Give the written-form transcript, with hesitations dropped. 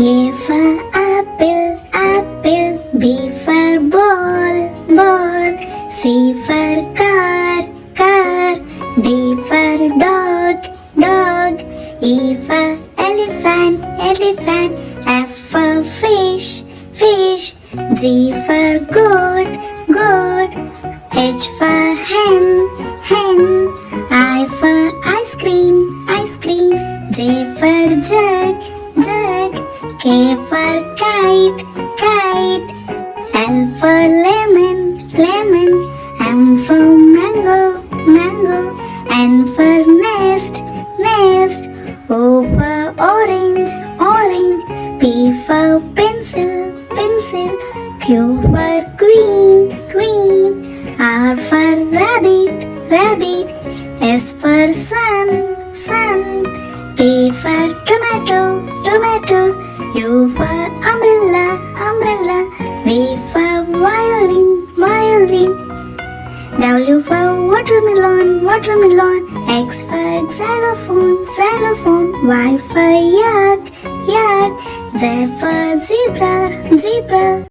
A for apple, apple. B for ball, ball. C for car, car. D for dog, dog. E for elephant, elephant. F for fish, fish. G for goat, goat. H for hen, hen. I for ice cream, ice cream. J for jug, jug. K for kite, kite. L for lemon, lemon. M for mango, mango. N for nest, nest. O for orange, orange. P for pencil, pencil. Q for queen, queen. R for rabbit, rabbit. S for sun, sun. T for tomato, tomato. U for umbrella, umbrella. V for violin, violin. W for watermelon, watermelon. X for xylophone, xylophone. Y for yak, yak. Z for zebra, zebra.